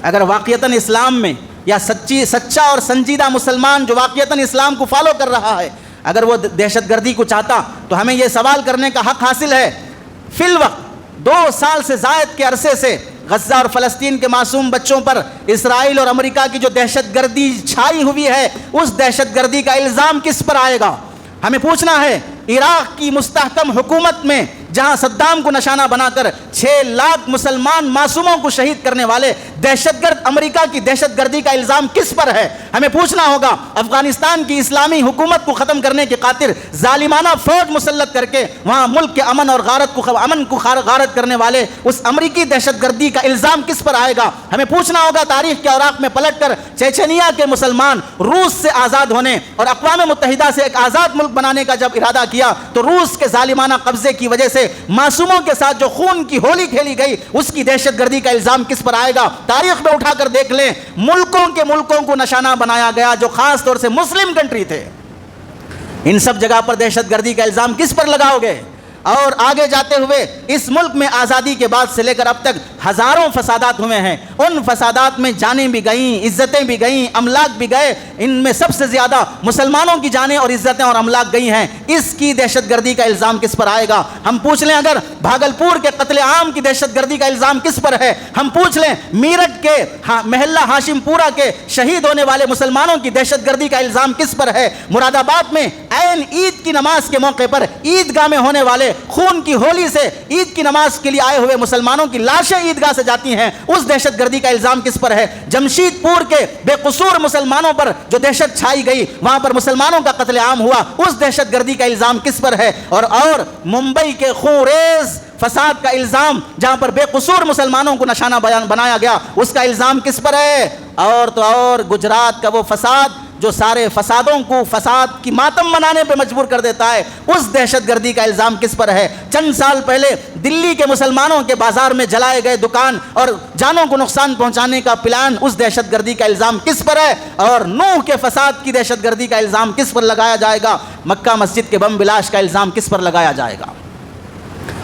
اگر واقعتاً اسلام میں یا سچا اور سنجیدہ مسلمان جو واقعتاً اسلام کو فالو کر رہا ہے اگر وہ دہشت گردی کو چاہتا تو ہمیں یہ سوال کرنے کا حق حاصل ہے، فی الوقت 2 سال سے زائد کے عرصے سے غزہ اور فلسطین کے معصوم بچوں پر اسرائیل اور امریکہ کی جو دہشت گردی چھائی ہوئی ہے، اس دہشت گردی کا الزام کس پر آئے گا؟ ہمیں پوچھنا ہے، عراق کی مستحکم حکومت میں جہاں صدام کو نشانہ بنا کر 6 لاکھ مسلمان معصوموں کو شہید کرنے والے دہشت گرد امریکہ کی دہشت گردی کا الزام کس پر ہے؟ ہمیں پوچھنا ہوگا، افغانستان کی اسلامی حکومت کو ختم کرنے کی خاطر ظالمانہ فوج مسلط کر کے وہاں ملک کے امن کو غارت کرنے والے اس امریکی دہشت گردی کا الزام کس پر آئے گا؟ ہمیں پوچھنا ہوگا، تاریخ کے اوراق میں پلٹ کر چیچنیا کے مسلمان روس سے آزاد ہونے اور اقوام متحدہ سے ایک آزاد ملک بنانے کا جب ارادہ کیا تو روس کے ظالمانہ قبضے کی وجہ سے معصوموں کے ساتھ جو خون کی ہولی کھیلی گئی اس کی دہشت گردی کا الزام کس پر آئے گا؟ تاریخ میں اٹھا کر دیکھ لیں، ملکوں کو نشانہ بنایا گیا جو خاص طور سے مسلم کنٹری تھے، ان سب جگہ پر دہشت گردی کا الزام کس پر لگاؤ گے؟ اور آگے جاتے ہوئے اس ملک میں آزادی کے بعد سے لے کر اب تک ہزاروں فسادات ہوئے ہیں، ان فسادات میں جانیں بھی گئیں، عزتیں بھی گئیں، املاک بھی گئے، ان میں سب سے زیادہ مسلمانوں کی جانیں اور عزتیں اور املاک گئی ہیں، اس کی دہشت گردی کا الزام کس پر آئے گا؟ ہم پوچھ لیں، اگر بھاگلپور کے قتل عام کی دہشت گردی کا الزام کس پر ہے؟ ہم پوچھ لیں، میرٹھ کے محلہ ہاشم پورہ کے شہید ہونے والے مسلمانوں کی دہشت گردی کا الزام کس پر ہے؟ مراد آباد میں عین عید کی نماز کے موقع پر عیدگاہ میں ہونے والے خون کی ہولی سے عید کی نماز کے لیے آئے ہوئے مسلمانوں کی لاشیں عیدگاہ سے جاتی ہیں، اس دہشت گردی کا الزام کس پر ہے؟ جمشید پور کے بے قصور مسلمانوں پر جو دہشت چھائی گئی، وہاں پر مسلمانوں کا قتل عام ہوا، اس دہشت گردی کا الزام کس پر ہے؟ اور ممبئی کے خونریز فساد کا الزام جہاں پر بے قصور مسلمانوں کو نشانہ بنایا گیا، اس کا الزام کس پر ہے؟ اور تو اور گجرات کا وہ فساد جو سارے فسادوں کو فساد کی ماتم منانے پہ مجبور کر دیتا ہے، اس دہشت گردی کا الزام کس پر ہے؟ چند سال پہلے دلی کے مسلمانوں کے بازار میں جلائے گئے دکان اور جانوں کو نقصان پہنچانے کا پلان، اس دہشت گردی کا الزام کس پر ہے؟ اور نوح کے فساد کی دہشت گردی کا الزام کس پر لگایا جائے گا؟ مکہ مسجد کے بم بلاش کا الزام کس پر لگایا جائے گا؟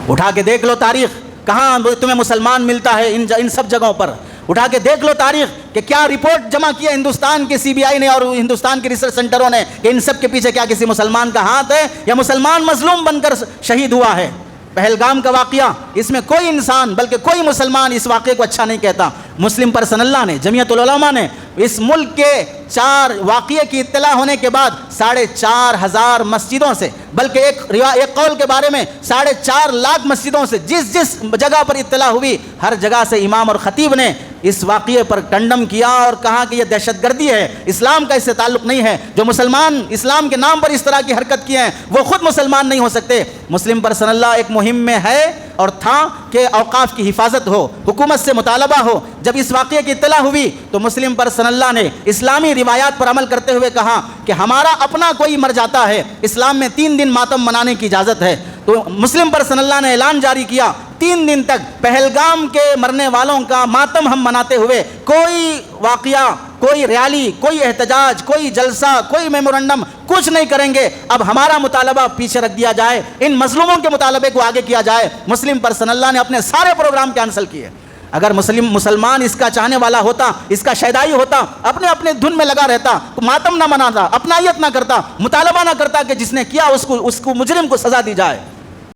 اٹھا کے دیکھ لو تاریخ، کہاں تمہیں مسلمان ملتا ہے ان سب جگہوں پر؟ اٹھا کے دیکھ لو تاریخ کہ کیا رپورٹ جمع کیا ہندوستان کے سی بی آئی نے اور ہندوستان کے ریسرچ سینٹروں نے کہ ان سب کے پیچھے کیا کسی مسلمان کا ہاتھ ہے یا مسلمان مظلوم بن کر شہید ہوا ہے؟ پہلگام کا واقعہ، اس میں کوئی انسان بلکہ کوئی مسلمان اس واقعے کو اچھا نہیں کہتا۔ مسلم پرسن اللہ نے، جمعیت العلماء نے اس ملک کے 4 واقعے کی اطلاع ہونے کے بعد 4,500 مسجدوں سے، بلکہ ایک قول کے بارے میں 4.5 لاکھ مسجدوں سے جس جگہ پر اطلاع ہوئی ہر جگہ سے امام اور خطیب نے اس واقعے پر کنڈم کیا اور کہا کہ یہ دہشت گردی ہے، اسلام کا اس سے تعلق نہیں ہے، جو مسلمان اسلام کے نام پر اس طرح کی حرکت کیے ہیں وہ خود مسلمان نہیں ہو سکتے۔ مسلم پرسن اللہ ایک مہم میں ہے اور تھا کہ اوقاف کی حفاظت ہو، حکومت سے مطالبہ ہو۔ جب اس واقعے کی اطلاع ہوئی تو مسلم پرسن اللہ نے اسلامی روایات پر عمل کرتے ہوئے کہا کہ ہمارا اپنا کوئی مر جاتا ہے، اسلام میں 3 دن ماتم منانے کی اجازت ہے۔ تو مسلم پرسن اللہ نے اعلان جاری کیا، 3 دن تک پہلگام کے مرنے والوں کا ماتم ہم مناتے ہوئے کوئی واقعہ، کوئی ریالی، کوئی احتجاج، کوئی جلسہ، کوئی میمورنڈم کچھ نہیں کریں گے۔ اب ہمارا مطالبہ پیچھے رکھ دیا جائے، ان مظلوموں کے مطالبے کو آگے کیا جائے۔ مسلم پرسن اللہ نے اپنے سارے پروگرام کینسل کیے۔ اگر مسلمان اس کا چاہنے والا ہوتا، اس کا شیدائی ہوتا، اپنے دھن میں لگا رہتا، ماتم نہ مناتا، اپنائیت نہ کرتا، مطالبہ نہ کرتا کہ جس نے کیا اس کو مجرم کو سزا دی جائے۔